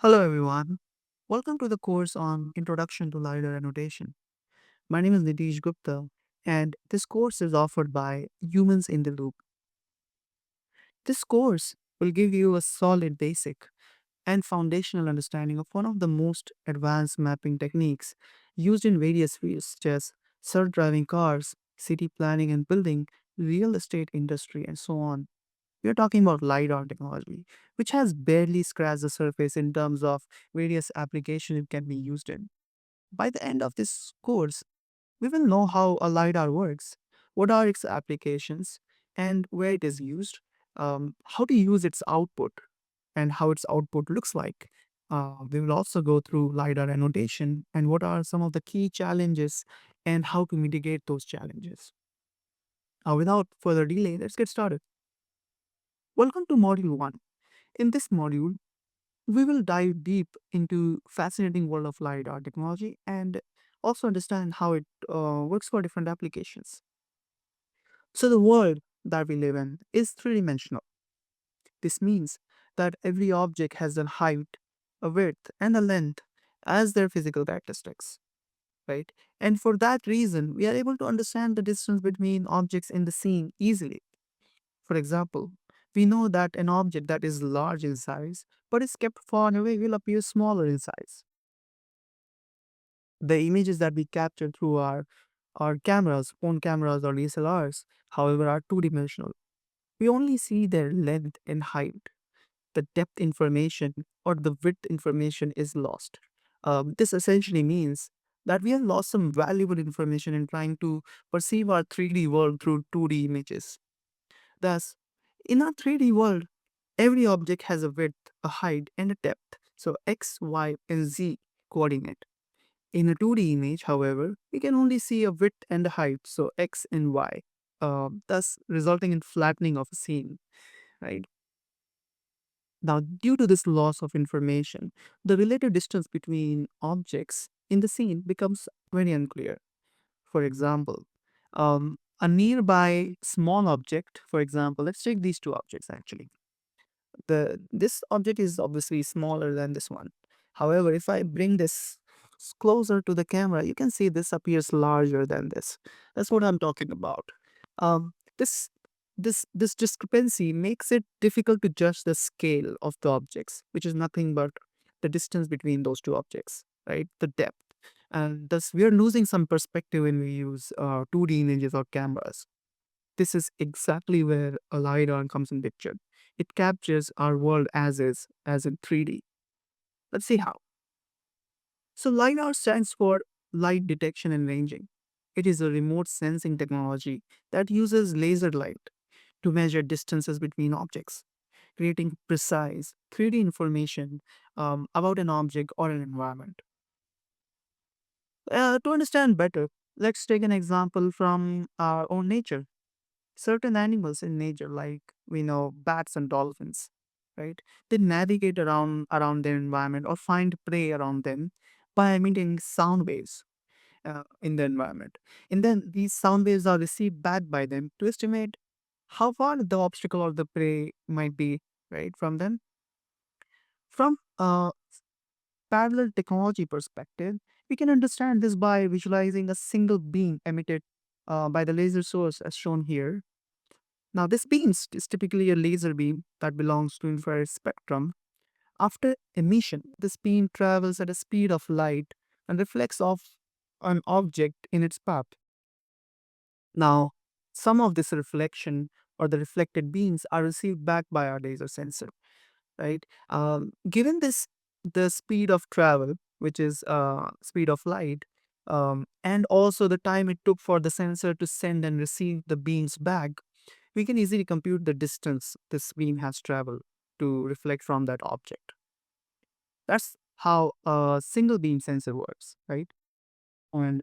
Hello, everyone. Welcome to the course on Introduction to Lidar Annotation. My name is Nitish Gupta, and this course is offered by Humans in the Loop. This course will give you a solid basic and foundational understanding of one of the most advanced mapping techniques used in various fields such as self-driving cars, city planning and building, real estate industry, and so on. We are talking about LiDAR technology, which has barely scratched the surface in terms of various applications it can be used in. By the end of this course, we will know how a LiDAR works, what are its applications, and where it is used, how to use its output, and how its output looks like. We will also go through LiDAR annotation and what are some of the key challenges and how to mitigate those challenges. Without further delay, let's get started. Welcome to Module 1. In this module, we will dive deep into fascinating world of LiDAR technology and also understand how it works for different applications. So the world that we live in is three-dimensional. This means that every object has a height, a width, and a length as their physical characteristics, right? And for that reason, we are able to understand the distance between objects in the scene easily. For example, we know that an object that is large in size but is kept far away will appear smaller in size. The images that we capture through our cameras, phone cameras or DSLRs, however, are two-dimensional. We only see their length and height. The depth information or the width information is lost. This essentially means that we have lost some valuable information in trying to perceive our 3D world through 2D images. Thus, in our 3D world, every object has a width, a height, and a depth. So x, y, and z coordinate. In a 2D image, however, we can only see a width and a height, so x and y, thus resulting in flattening of a scene, right? Now, due to this loss of information, the relative distance between objects in the scene becomes very unclear. For example, a nearby small object, for example, let's take these two objects actually. This object is obviously smaller than this one. However, if I bring this closer to the camera, you can see this appears larger than this. That's what I'm talking about. This this discrepancy makes it difficult to judge the scale of the objects, which is nothing but the distance between those two objects, right? The depth. And thus, we are losing some perspective when we use 2D images or cameras. This is exactly where a LiDAR comes in picture. It captures our world as is, as in 3D. Let's see how. So LiDAR stands for light detection and ranging. It is a remote sensing technology that uses laser light to measure distances between objects, creating precise 3D information about an object or an environment. To understand better, let's take an example from our own nature. Certain animals in nature, like we know bats and dolphins, right? They navigate around their environment or find prey around them by emitting sound waves in the environment, and then these sound waves are received back by them to estimate how far the obstacle or the prey might be, right, from them. From a parallel technology perspective, we can understand this by visualizing a single beam emitted by the laser source as shown here. Now, this beam is typically a laser beam that belongs to infrared spectrum. After emission, this beam travels at a speed of light and reflects off an object in its path. Now, some of this reflection or the reflected beams are received back by our laser sensor, right? Given this, the speed of travel, which is speed of light, and also the time it took for the sensor to send and receive the beams back, we can easily compute the distance this beam has traveled to reflect from that object. That's how a single beam sensor works, right? And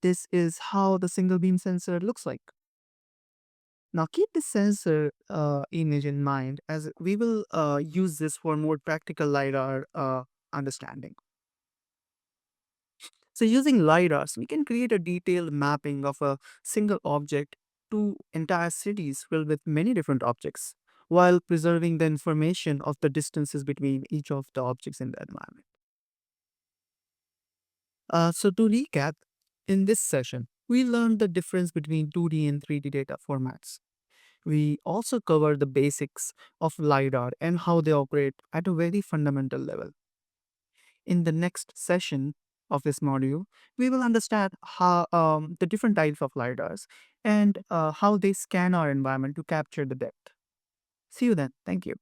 this is how the single beam sensor looks like. Now, keep this sensor image in mind as we will use this for more practical LiDAR understanding. So, using LiDARs, we can create a detailed mapping of a single object to entire cities filled with many different objects. while preserving the information of the distances between each of the objects in the environment. So to recap, in this session, we learned the difference between 2D and 3D data formats. We also covered the basics of LiDAR and how they operate at a very fundamental level. In the next session of this module, we will understand how the different types of LiDARs and how they scan our environment to capture the depth. See you then. Thank you.